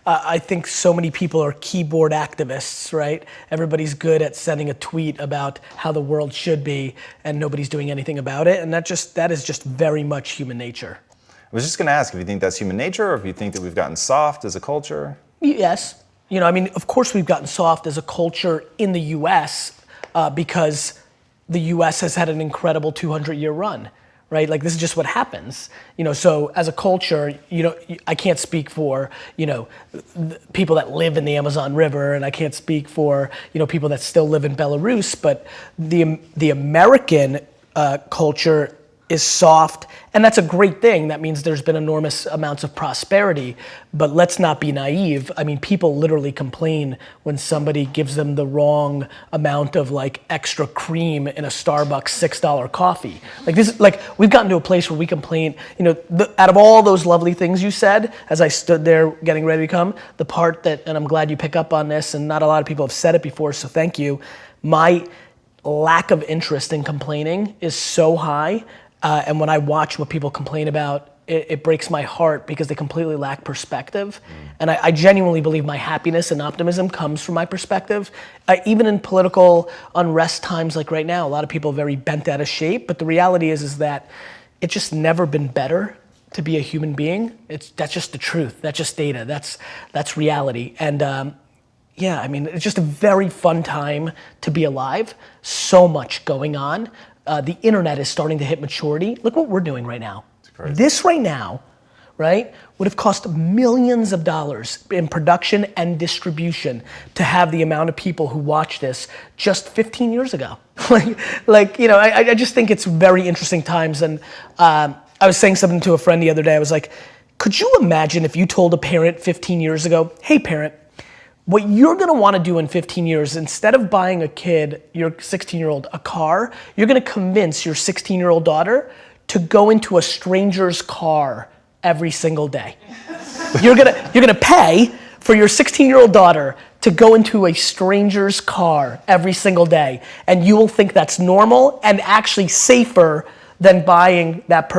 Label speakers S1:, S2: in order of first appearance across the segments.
S1: I think so many people are keyboard activists, right? Everybody's good at sending a tweet about how the world should be and nobody's doing anything about it. And that is just very much human nature.
S2: I was just gonna ask if you think that's human nature or if you think that we've gotten soft as a culture.
S1: Yes. Of course we've gotten soft as a culture in the US because the US has had an incredible 200-year run, right? Like, this is just what happens. So as a culture, I can't speak for, people that live in the Amazon River, and I can't speak for, people that still live in Belarus, but the American culture is soft, and that's a great thing. That means there's been enormous amounts of prosperity, but let's not be naive. People literally complain when somebody gives them the wrong amount of extra cream in a Starbucks $6 coffee. We've gotten to a place where we complain, out of all those lovely things you said, as I stood there getting ready to come, the part that, and I'm glad you pick up on this, and not a lot of people have said it before, so thank you. My lack of interest in complaining is so high. And when I watch what people complain about, it breaks my heart because they completely lack perspective. And I genuinely believe my happiness and optimism comes from my perspective. Even in political unrest times like right now, a lot of people are very bent out of shape, but the reality is that it's just never been better to be a human being. That's just the truth, that's just data, that's reality. And it's just a very fun time to be alive, so much going on. The internet is starting to hit maturity. Look what we're doing right now. This right now, right, would have cost millions of dollars in production and distribution to have the amount of people who watch this just 15 years ago. I just think it's very interesting times. And I was saying something to a friend the other day. I was like, could you imagine if you told a parent 15 years ago, hey parent, what you're gonna wanna do in 15 years, instead of buying a kid, your 16-year-old, a car, you're gonna convince your 16-year-old daughter to go into a stranger's car every single day. You're gonna pay for your 16-year-old daughter to go into a stranger's car every single day, and you will think that's normal and actually safer than buying that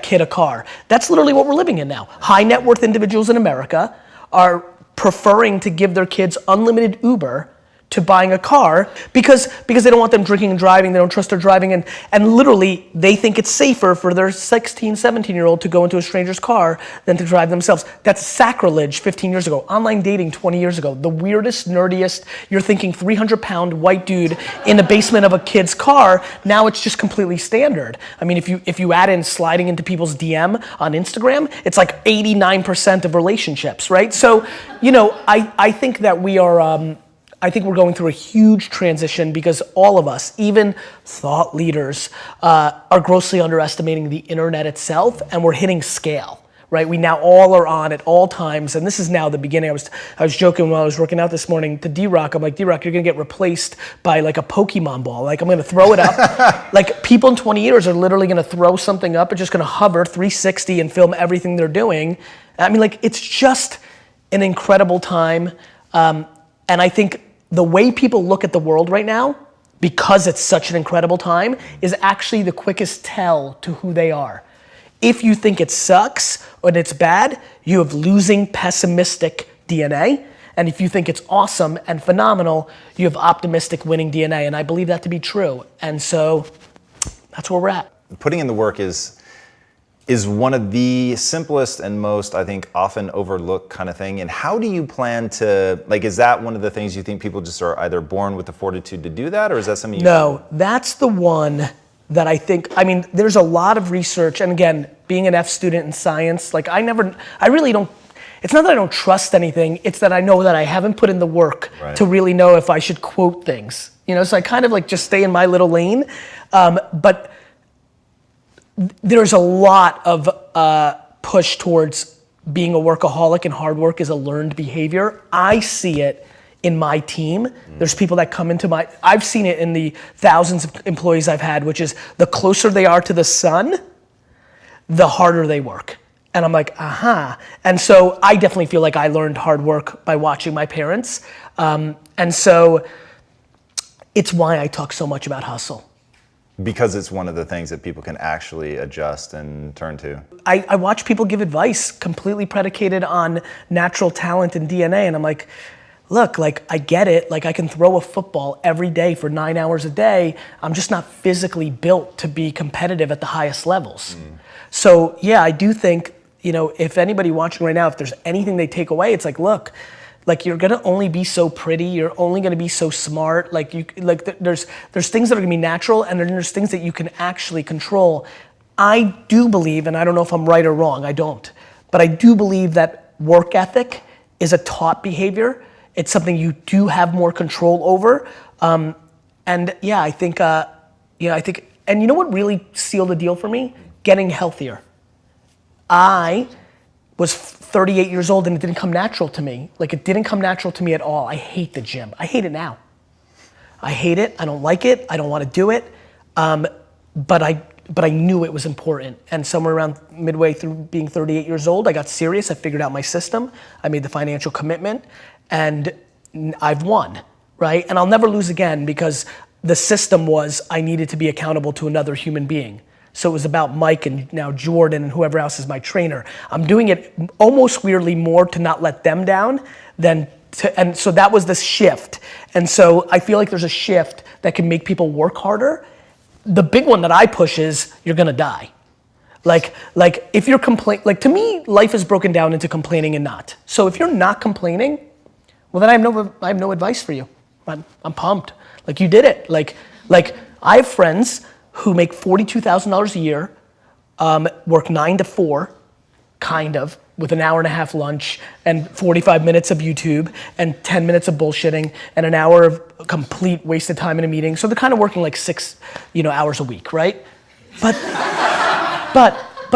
S1: kid a car. That's literally what we're living in now. High net worth individuals in America are preferring to give their kids unlimited Uber to buying a car because they don't want them drinking and driving, they don't trust their driving, and literally they think it's safer for their 16, 17-year-old to go into a stranger's car than to drive themselves. That's sacrilege 15 years ago. Online dating 20 years ago. The weirdest, nerdiest, you're thinking 300-pound white dude in the basement of a kid's car, now it's just completely standard. If you add in sliding into people's DM on Instagram, it's like 89% of relationships, right? So, I think that I think we're going through a huge transition because all of us, even thought leaders, are grossly underestimating the internet itself, and we're hitting scale, right? We now all are on at all times, and this is now the beginning. I was joking while I was working out this morning to D-Rock. I'm like, D-Rock, you're gonna get replaced by a Pokemon ball. I'm gonna throw it up. People in 20 years are literally gonna throw something up, it's just gonna hover 360 and film everything they're doing. It's just an incredible time. And I think the way people look at the world right now, because it's such an incredible time, is actually the quickest tell to who they are. If you think it sucks or it's bad, you have losing, pessimistic DNA. And if you think it's awesome and phenomenal, you have optimistic, winning DNA. And I believe that to be true. And so that's where we're at.
S2: Putting in the work is one of the simplest and most, I think, often overlooked kind of thing. And how do you plan to, is that one of the things you think people just are either born with the fortitude to do that, or is that something you
S1: No, that's the one that I think, there's a lot of research, and again, being an F student in science, I really don't, it's not that I don't trust anything, it's that I know that I haven't put in the work to really know if I should quote things. So I kind of just stay in my little lane, but there's a lot of push towards being a workaholic, and hard work is a learned behavior. I see it in my team. There's people that come into I've seen it in the thousands of employees I've had, which is the closer they are to the sun, the harder they work. And I'm like, aha. And so I definitely feel like I learned hard work by watching my parents. And so it's why I talk so much about hustle.
S2: Because it's one of the things that people can actually adjust and turn to.
S1: I watch people give advice completely predicated on natural talent and DNA, and I'm like, look, like I get it, like I can throw a football every day for 9 hours a day. I'm just not physically built to be competitive at the highest levels. So yeah, I do think, you know, if anybody watching right now, if there's anything they take away, it's like, look, like you're gonna only be so pretty, you're only gonna be so smart, like there's things that are gonna be natural, and then there's things that you can actually control. I do believe, and I don't know if I'm right or wrong, I don't, but I do believe that work ethic is a taught behavior. It's something you do have more control over. And yeah, I think, and you know what really sealed the deal for me? Getting healthier. I was 38 years old and it didn't come natural to me. Like it didn't come natural to me at all. I hate the gym. I hate it now. I hate it. I don't like it. I don't want to do it. But I knew it was important. And somewhere around midway through being 38 years old, I got serious. I figured out my system. I made the financial commitment and I've won, right? And I'll never lose again because the system was I needed to be accountable to another human being. So it was about Mike and now Jordan and whoever else is my trainer. I'm doing it almost weirdly more to not let them down than to, and so that was the shift. And so I feel like there's a shift that can make people work harder. The big one that I push is you're gonna die. Like if you're like to me, life is broken down into complaining and not. So if you're not complaining, well then I have no advice for you. I'm pumped. Like you did it. Like I have friends who make $42,000 a year, work 9 to 4, kind of, with an hour and a half lunch and 45 minutes of YouTube and 10 minutes of bullshitting and an hour of complete wasted time in a meeting. So they're kind of working like 6, hours a week, right? But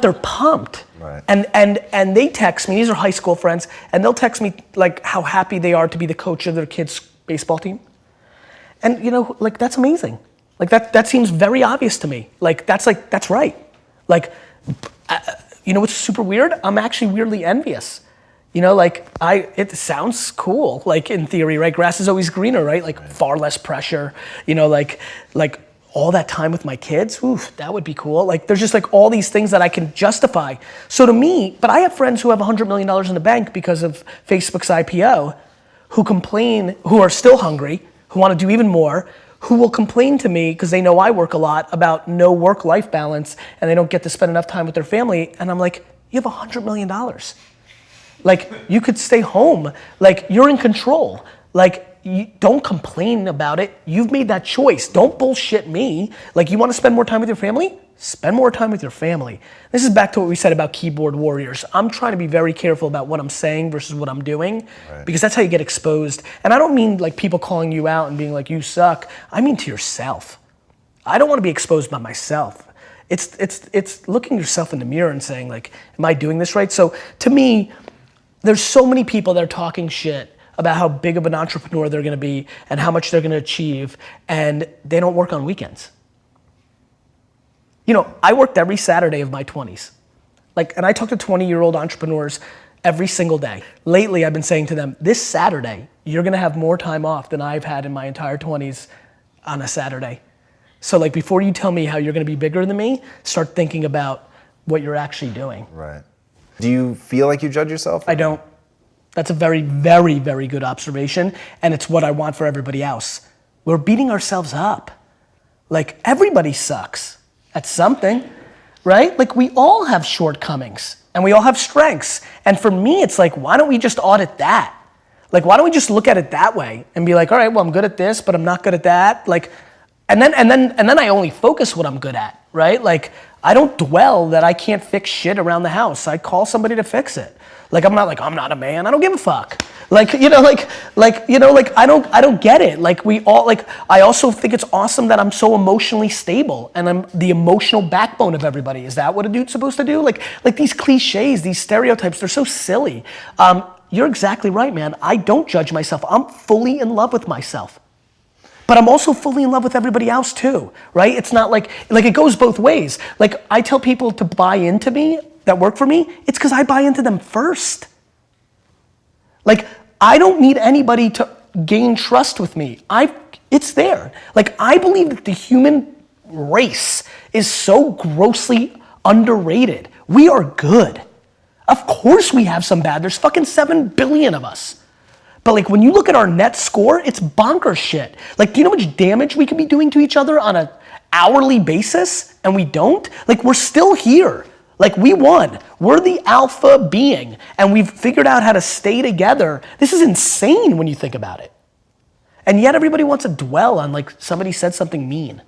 S1: they're pumped.
S2: Right.
S1: And they text me, these are high school friends, and they'll text me like how happy they are to be the coach of their kids' baseball team. And like that's amazing. Like that seems very obvious to me. That's right. Like, what's super weird? I'm actually weirdly envious. It sounds cool, like in theory, right? Grass is always greener, right? Like far less pressure, like all that time with my kids, oof, that would be cool. Like there's just like all these things that I can justify. So to me, but I have friends who have $100 million in the bank because of Facebook's IPO, who complain, who are still hungry, who want to do even more, who will complain to me because they know I work a lot about no work-life balance and they don't get to spend enough time with their family. And I'm like, you have $100 million. Like you could stay home. Like you're in control. Like don't complain about it. You've made that choice. Don't bullshit me. Like you want to spend more time with your family? Spend more time with your family. This is back to what we said about keyboard warriors. I'm trying to be very careful about what I'm saying versus what I'm doing, right? Because that's how you get exposed. And I don't mean like people calling you out and being like, you suck. I mean to yourself. I don't want to be exposed by myself. It's looking yourself in the mirror and saying like, am I doing this right? So to me, there's so many people that are talking shit about how big of an entrepreneur they're gonna be and how much they're gonna achieve, and they don't work on weekends. I worked every Saturday of my 20s. And I talk to 20-year-old entrepreneurs every single day. Lately, I've been saying to them, this Saturday, you're gonna have more time off than I've had in my entire 20s on a Saturday. So before you tell me how you're gonna be bigger than me, start thinking about what you're actually doing.
S2: Right. Do you feel like you judge yourself?
S1: I don't. That's a very, very, very good observation, and it's what I want for everybody else. We're beating ourselves up. Like everybody sucks at something, right? Like we all have shortcomings and we all have strengths. And for me, it's like, why don't we just audit that? Like, why don't we just look at it that way and be like, all right, well, I'm good at this, but I'm not good at that. Like, and then I only focus what I'm good at, right? Like, I don't dwell that I can't fix shit around the house. I call somebody to fix it. Like, I'm not a man. I don't give a fuck. I don't get it. I also think it's awesome that I'm so emotionally stable and I'm the emotional backbone of everybody. Is that what a dude's supposed to do? Like these cliches, these stereotypes, they're so silly. You're exactly right, man. I don't judge myself. I'm fully in love with myself. But I'm also fully in love with everybody else too, right? It's not like it goes both ways. Like I tell people to buy into me that work for me, it's because I buy into them first. Like I don't need anybody to gain trust with me. It's there. Like I believe that the human race is so grossly underrated. We are good. Of course we have some bad. There's fucking 7 billion of us. But like when you look at our net score, it's bonkers shit. Like, do you know how much damage we could be doing to each other on an hourly basis and we don't? Like, we're still here. Like, we won. We're the alpha being and we've figured out how to stay together. This is insane when you think about it. And yet everybody wants to dwell on like somebody said something mean.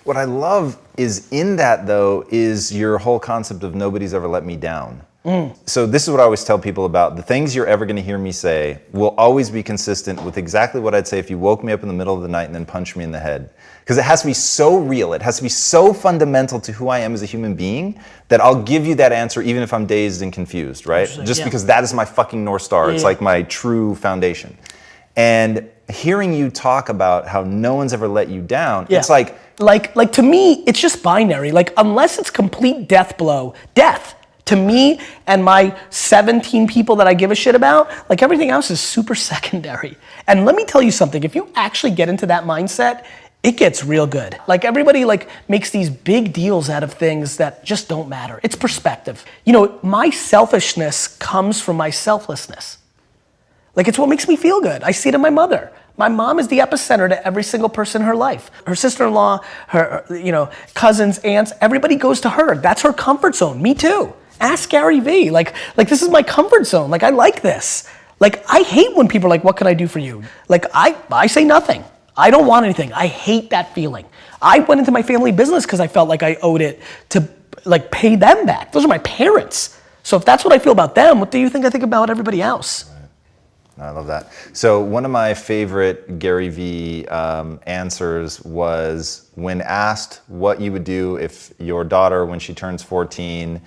S2: What I love is in that though is your whole concept of nobody's ever let me down. So this is what I always tell people about the things you're ever going to hear me say will always be consistent with exactly what I'd say if you woke me up in the middle of the night and then punched me in the head. Because it has to be so real, it has to be so fundamental to who I am as a human being that I'll give you that answer even if I'm dazed and confused, right? Just because that is my fucking North Star. It's like my true foundation. And hearing you talk about how no one's ever let you down, it's like to me, it's just binary. Like unless it's complete death blow, death. To me and my 17 people that I give a shit about, like everything else is super secondary. And let me tell you something, if you actually get into that mindset, it gets real good. Like everybody like makes these big deals out of things that just don't matter. It's perspective. You know, my selfishness comes from my selflessness. Like it's what makes me feel good. I see it in my mother. My mom is the epicenter to every single person in her life. Her sister-in-law, her cousins, aunts, everybody goes to her. That's her comfort zone, me too. Ask Gary V. Like this is my comfort zone. Like I like this. Like I hate when people are like, what can I do for you? Like I say nothing. I don't want anything. I hate that feeling. I went into my family business because I felt like I owed it to like pay them back. Those are my parents. So if that's what I feel about them, what do you think I think about everybody else? I love that. So one of my favorite Gary V answers was when asked what you would do if your daughter, when she turns 14,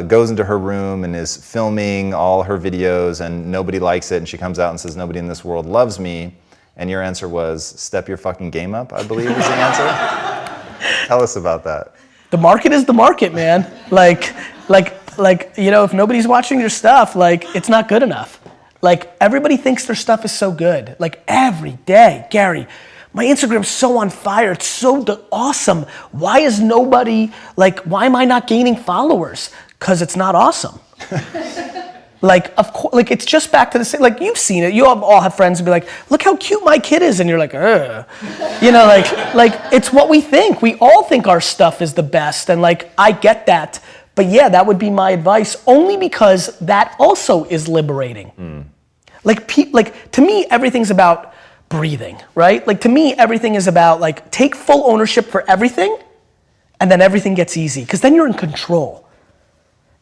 S2: goes into her room and is filming all her videos and nobody likes it and she comes out and says, nobody in this world loves me. And your answer was, step your fucking game up, I believe is the answer. Tell us about that.
S1: The market is the market, man. Like, if nobody's watching your stuff, like it's not good enough. Like everybody thinks their stuff is so good. Like every day, Gary, my Instagram's so on fire. It's so awesome. Why is nobody, why am I not gaining followers? Because it's not awesome. Of course, it's just back to the same, you've seen it. You all have friends who be like, look how cute my kid is. And you're like, ugh. It's what we think. We all think our stuff is the best. And I get that. But yeah, that would be my advice only because that also is liberating. To me, everything's about breathing, right? To me, everything is about take full ownership for everything and then everything gets easy because then you're in control.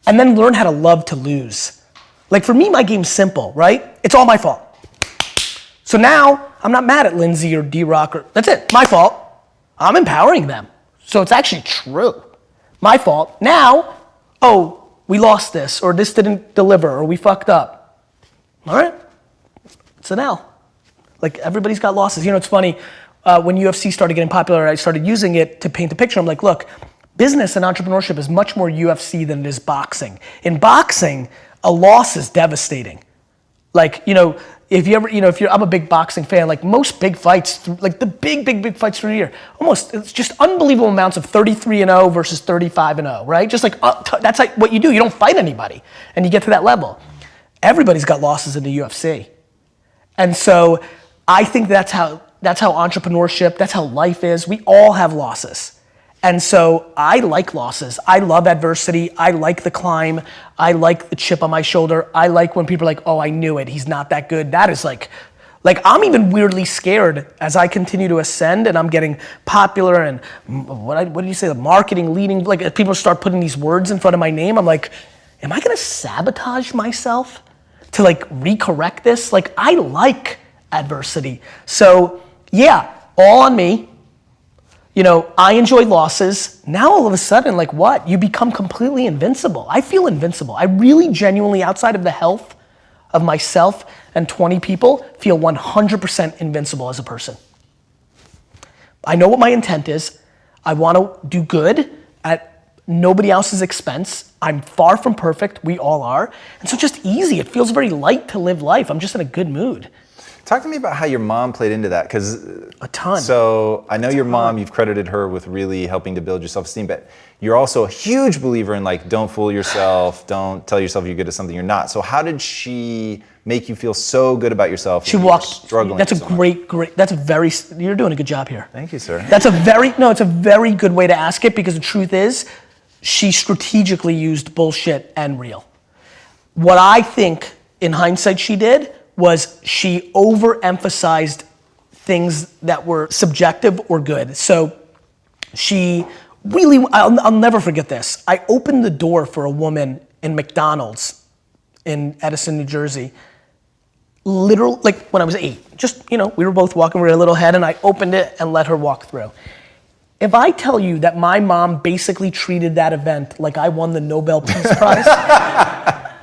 S1: And then learn how to love to lose. For me, my game's simple, right? It's all my fault. So now I'm not mad at Lindsay or D-Rock that's it, my fault. I'm empowering them. So it's actually true. My fault. Now, oh, we lost this or this didn't deliver or we fucked up. All right, it's an L. Everybody's got losses. It's funny, when UFC started getting popular, I started using it to paint the picture. I'm like, look, business and entrepreneurship is much more UFC than it is boxing. In boxing, a loss is devastating. I'm a big boxing fan, most big fights, the big fights through the year, almost, it's just unbelievable amounts of 33-0 versus 35-0, right? Just that's what you do. You don't fight anybody and you get to that level. Everybody's got losses in the UFC. And so I think that's how entrepreneurship, that's how life is. We all have losses. And so I like losses. I love adversity. I like the climb. I like the chip on my shoulder. I like when people are like, oh, I knew it. He's not that good. That is I'm even weirdly scared as I continue to ascend and I'm getting popular and what do you say, the marketing leading, people start putting these words in front of my name. I'm like, am I gonna sabotage myself to recorrect this? I like adversity. So yeah, all on me. I enjoy losses. Now all of a sudden, what? You become completely invincible. I feel invincible. I really genuinely, outside of the health of myself and 20 people, feel 100% invincible as a person. I know what my intent is. I want to do good at nobody else's expense. I'm far from perfect. We all are. And so just easy. It feels very light to live life. I'm just in a good mood.
S2: Talk to me about how your mom played into that, because
S1: A ton.
S2: So I know your mom, you've credited her with really helping to build your self-esteem, but you're also a huge believer in like, don't fool yourself, don't tell yourself you're good at something you're not. So how did she make you feel so good about yourself?
S1: She walked,
S2: struggling.
S1: that's a great, that's a very, you're doing a good job here.
S2: Thank you, sir.
S1: It's a very good way to ask it, because the truth is, she strategically used bullshit and real. What I think, in hindsight, she did was she overemphasized things that were subjective or good. So she really, I'll never forget this. I opened the door for a woman in McDonald's in Edison, New Jersey, literally, like when I was 8. Just, we were both walking, we were a little ahead, and I opened it and let her walk through. If I tell you that my mom basically treated that event like I won the Nobel Peace Prize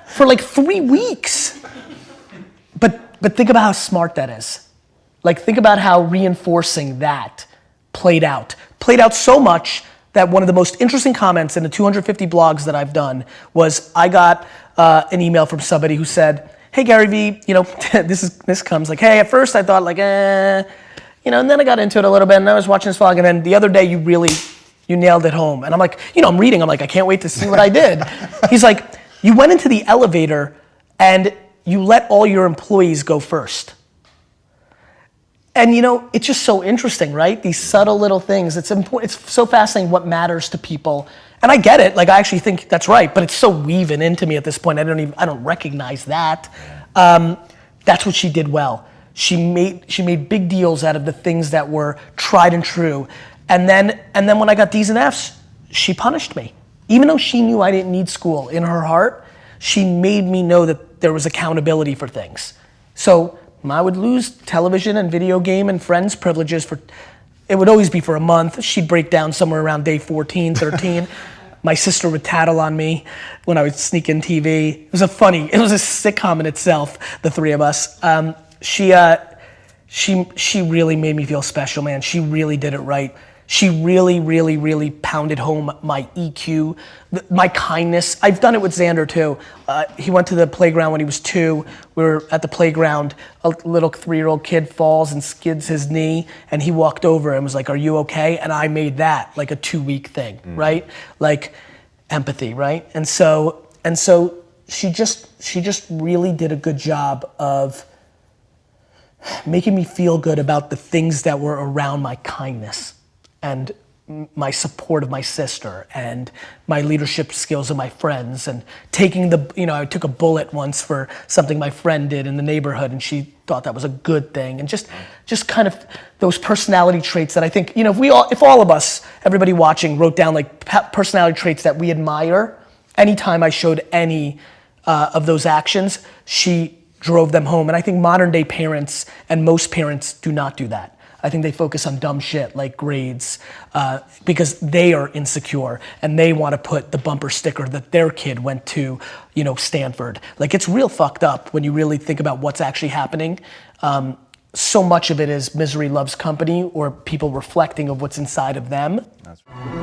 S1: for like 3 weeks. But think about how smart that is. Like, think about how reinforcing that played out. Played out so much that one of the most interesting comments in the 250 blogs that I've done was I got an email from somebody who said, hey Gary V, this comes like, hey, at first I thought like, and then I got into it a little bit and I was watching this vlog, and then the other day you nailed it home. And I'm like, I'm reading, I'm like, I can't wait to see what I did. He's like, you went into the elevator and you let all your employees go first. And it's just so interesting, right? These subtle little things. It's important. It's so fascinating what matters to people. And I get it. Like, I actually think that's right, but it's so weaving into me at this point. I don't recognize that. That's what she did well. She made big deals out of the things that were tried and true. And then when I got D's and F's, she punished me. Even though she knew I didn't need school, in her heart, she made me know that there was accountability for things. So I would lose television and video game and friends privileges it would always be for a month. She'd break down somewhere around day 14, 13. My sister would tattle on me when I would sneak in TV. It was a sitcom in itself, the three of us. She really made me feel special, man. She really did it right. She really, really, really pounded home my EQ, my kindness. I've done it with Xander too. He went to the playground when he was 2. We were at the playground. A little 3-year-old kid falls and skids his knee, and he walked over and was like, "Are you okay?" And I made that like a 2-week thing, right? Like empathy, right? And so she just really did a good job of making me feel good about the things that were around my kindness and my support of my sister and my leadership skills of my friends, and taking I took a bullet once for something my friend did in the neighborhood, and she thought that was a good thing. And just kind of those personality traits that I think, if all of us, everybody watching, wrote down like personality traits that we admire, anytime I showed any of those actions, she drove them home. And I think modern day parents and most parents do not do that. I think they focus on dumb shit like grades because they are insecure and they want to put the bumper sticker that their kid went to, Stanford. Like, it's real fucked up when you really think about what's actually happening. So much of it is misery loves company, or people reflecting of what's inside of them. That's right.